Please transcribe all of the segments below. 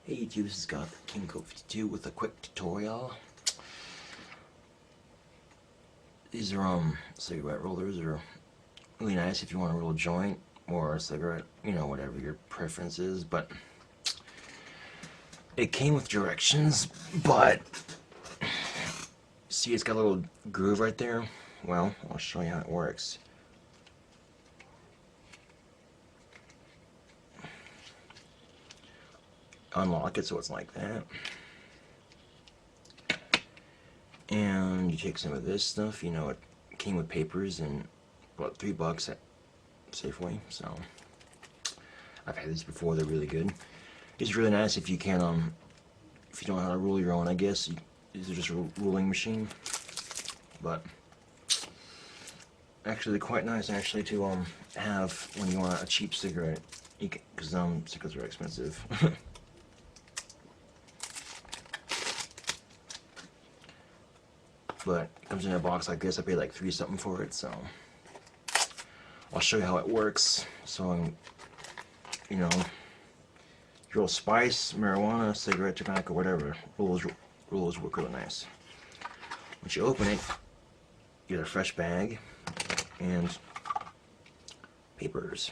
Hey YouTube, this is Scott King Code 52 with a quick tutorial. These are cigarette rollers. Are really nice if you want to roll a joint or a cigarette, you know, whatever your preference is. But it came with directions, but see, it's got a little groove right there. Well, I'll show you how it works. Unlock it so it's like that. And you take some of this stuff, you know, it came with papers and about $3 at Safeway, so I've had these before, they're really good. It's really nice if you can, if you don't know how to roll your own, I guess. These are just a rolling machine, but actually they're quite nice actually to have when you want a cheap cigarette, because cigarettes are expensive. But it comes in a box like this. I paid like $3 something for it, so I'll show you how it works. So, you know, your spice, marijuana, cigarette, tobacco, whatever, rollers work really nice. Once you open it, you get a fresh bag and papers.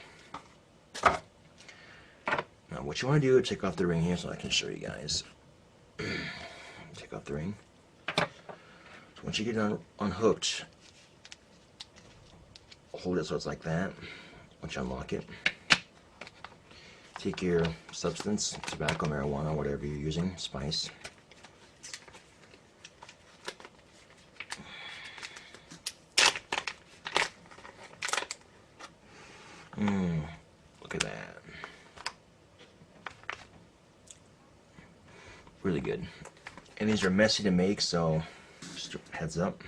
Now, what you want to do is take off the ring here so I can show you guys. Take off the ring. Once you get it unhooked, hold it so it's like that. Once you unlock it, take your substance, tobacco, marijuana, whatever you're using, spice. Look at that. Really good. And these are messy to make, so just heads up.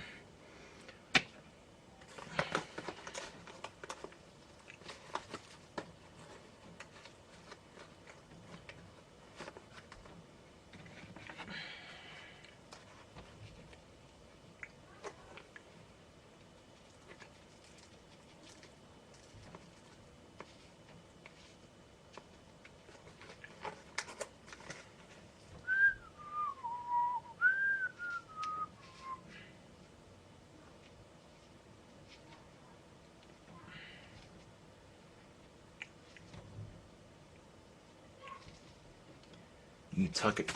You tuck it.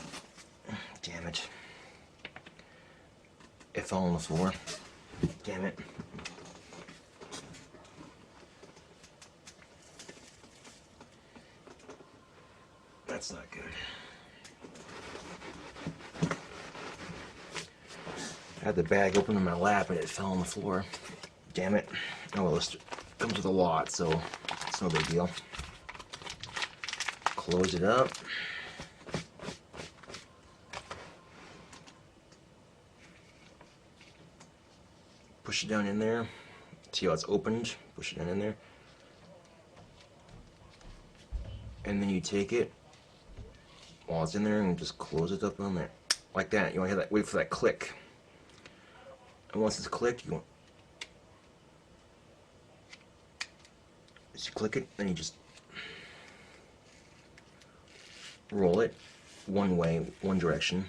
Damn it. It fell on the floor. Damn it. That's not good. I had the bag open in my lap and it fell on the floor. Damn it. Oh well, this comes with a lot, so it's no big deal. Close it up. Push it down in there. See how it's opened? Push it down in there. And then you take it while it's in there and just close it up on there. Like that. You want to wait for that click. And once it's clicked, you click it, then you just roll it one way, one direction.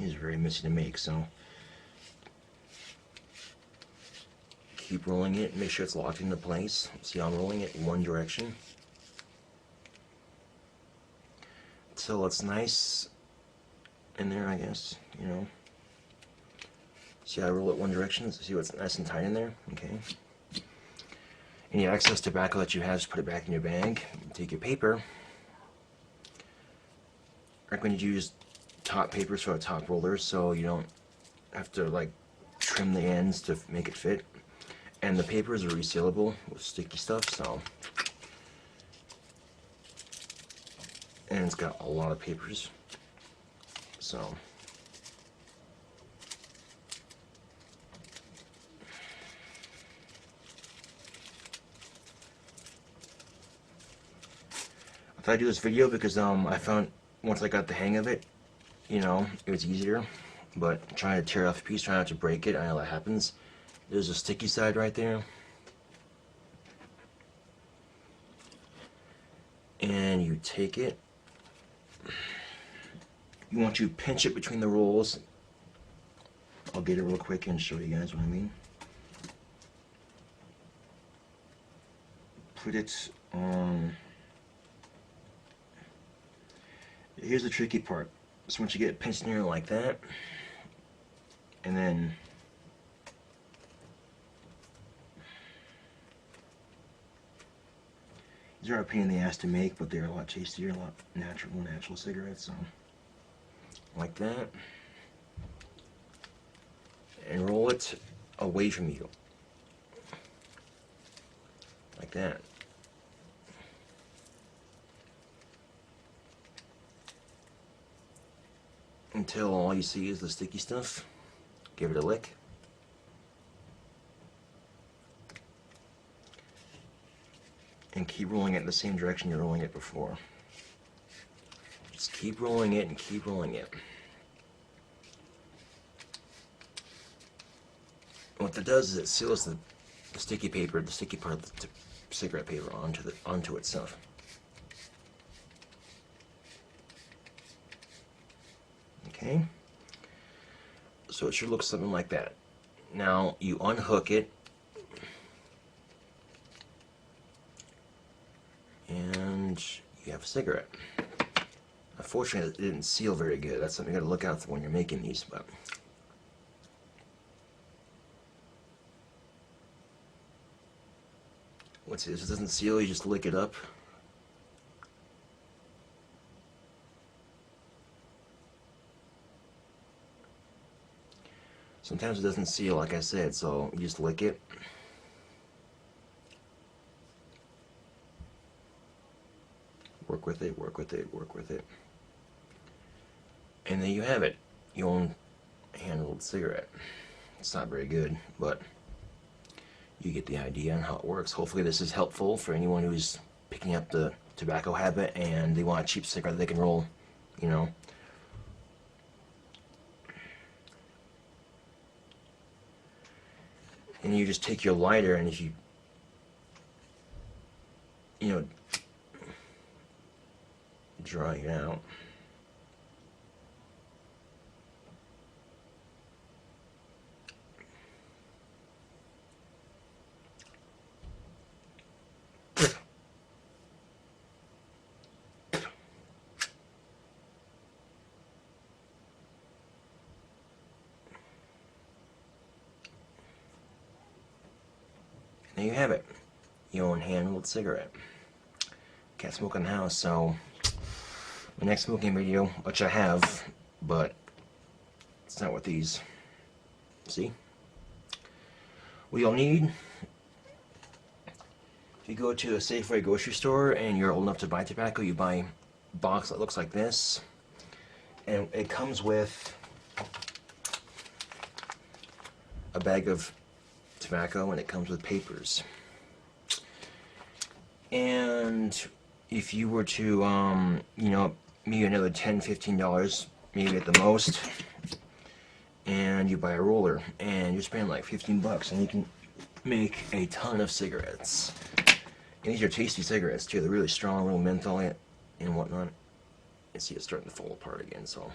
It's very messy to make, so keep rolling it, make sure it's locked into place. See, I'm rolling it in one direction until it's nice in there, I guess, you know. See how I roll it one direction? See what's nice and tight in there? Okay. Any excess tobacco that you have, just put it back in your bag. Take your paper. I recommend you use top papers for a top roller so you don't have to like trim the ends to make it fit. And the papers are resealable with sticky stuff, so. And it's got a lot of papers, so. I thought I'd do this video because I found once I got the hang of it, you know, it was easier. But trying to tear off a piece, trying not to break it, I know that happens. There's a sticky side right there. you take it, you want to pinch it between the rolls. I'll get it real quick and show you guys what I mean. Put it on. Here's the tricky part. So once you get it pinched near like that, and then these are a pain in the ass to make, but they're a lot tastier, a lot more natural cigarettes. So like that, and roll it away from you, like that. Until all you see is the sticky stuff. Give it a lick. And keep rolling it in the same direction you're rolling it before. Just keep rolling it and keep rolling it. What that does is it seals the sticky paper, the sticky part of the cigarette paper onto itself. Okay, so it should look something like that. Now you unhook it, and you have a cigarette. Unfortunately, it didn't seal very good. That's something you got to look out for when you're making these. But once it doesn't seal, you just lick it up. Sometimes it doesn't seal, like I said, so you just lick it. Work with it, work with it, work with it. And there you have it. Your own hand-rolled cigarette. It's not very good, but you get the idea on how it works. Hopefully this is helpful for anyone who's picking up the tobacco habit and they want a cheap cigarette that they can roll, you know. And you just take your lighter, and if you know, dry it out. There you have it, your own hand-rolled cigarette. Can't smoke in the house, so my next smoking video, which I have, but it's not with these. See? What you'll need, if you go to a Safeway grocery store and you're old enough to buy tobacco, you buy a box that looks like this, and it comes with a bag of tobacco, and it comes with papers. And if you were to you know, maybe another $10-15 maybe at the most, and you buy a roller, and you're spending like 15 bucks, and you can make a ton of cigarettes. And these are tasty cigarettes too. They're really strong, real menthol and whatnot. You see it's starting to fall apart again, so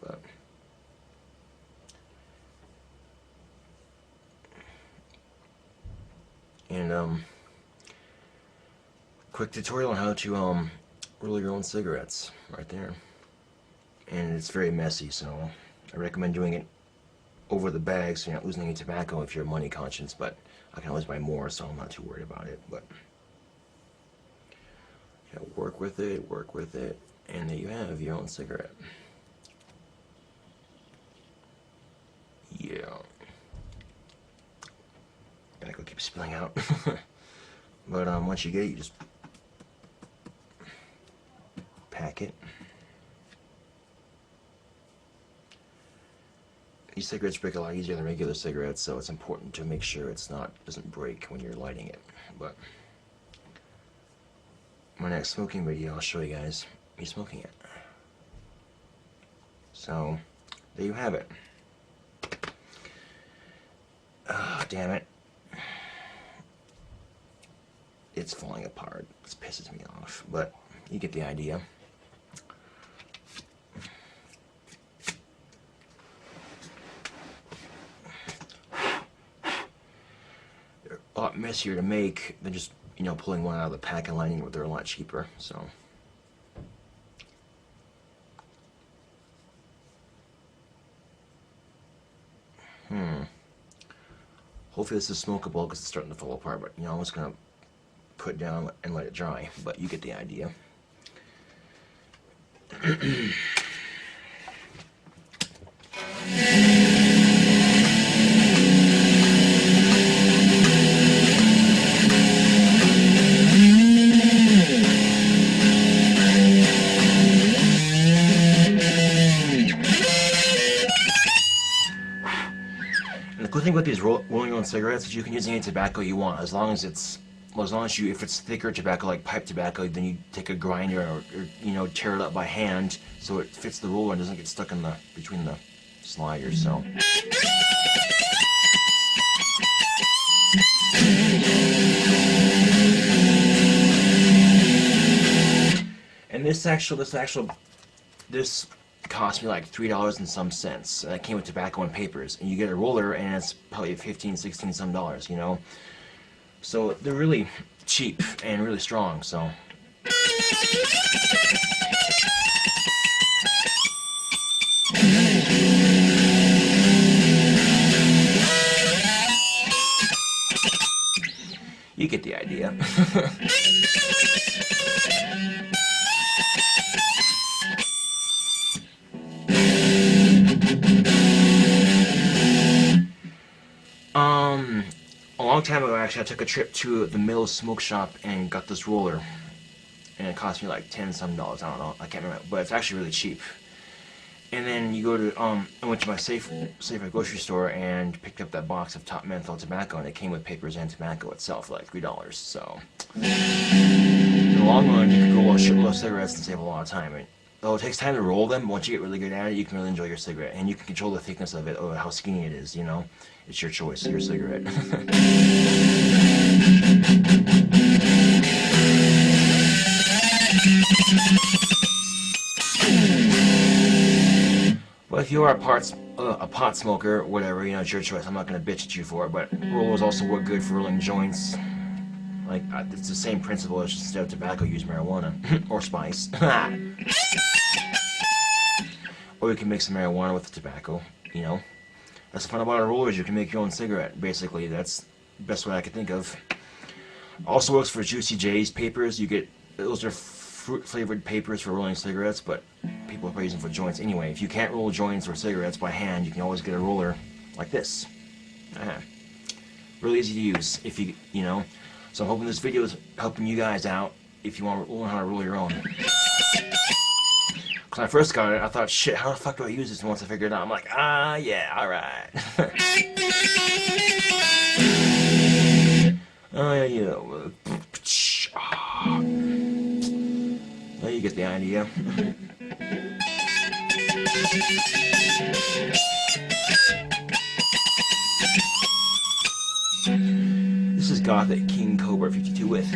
but and quick tutorial on how to roll your own cigarettes right there. And it's very messy, so I recommend doing it over the bag so you're not losing any tobacco if you're money conscious, but I can always buy more, so I'm not too worried about it. But yeah, work with it, and there you have your own cigarette. Yeah. Gotta go keep spilling out. But once you get it, you just pack it. These cigarettes break a lot easier than regular cigarettes, so it's important to make sure doesn't break when you're lighting it. But my next smoking video, I'll show you guys me smoking it. So there you have it. Oh, damn it. it's falling apart. This pisses me off, but you get the idea. They're a lot messier to make than just, you know, pulling one out of the pack and lining it. They're a lot cheaper, so. Hopefully this is smokable because it's starting to fall apart, but you know, I'm just gonna put it down and let it dry, but you get the idea. The cool thing with these rolling on cigarettes is you can use any tobacco you want, as long as it's, well, as long as you, if it's thicker tobacco like pipe tobacco, then you take a grinder or you know, tear it up by hand so it fits the roller and doesn't get stuck in the between the sliders. So. And this cost me like $3 and some cents. That came with tobacco and papers, and you get a roller and it's probably 15, 16 some dollars, you know. So they're really cheap and really strong, so. You get the idea. A long time ago, actually, I took a trip to the Mill Smoke Shop and got this roller, and it cost me like $10 some. I don't know, I can't remember, but it's actually really cheap. And then you go to, I went to my Safeway grocery store and picked up that box of top menthol tobacco, and it came with papers and tobacco itself for like $3. So, in the long run, you can roll a shitload of cigarettes and save a lot of time. And though it takes time to roll them, once you get really good at it, you can really enjoy your cigarette, and you can control the thickness of it, or how skinny it is. You know, it's your choice, your cigarette. Well, if you are a pot smoker, whatever, you know, it's your choice. I'm not going to bitch at you for it, but rollers also work good for rolling joints. Like, it's the same principle as just instead of tobacco, use marijuana. Or spice. Or you can mix some marijuana with the tobacco, you know. That's the fun about a roller, is you can make your own cigarette, basically. That's the best way I can think of. Also works for Juicy J's papers. You get, those are fruit-flavored papers for rolling cigarettes, but people are using them for joints. Anyway, if you can't roll joints or cigarettes by hand, you can always get a roller like this. Really easy to use, if you know. So I'm hoping this video is helping you guys out if you want to learn how to roll your own. When I first got it, I thought, shit, how the fuck do I use this? And once I figured it out, I'm like, yeah, alright. Oh, yeah. Well, you get the idea. This is Gothic King Cobra 52 with.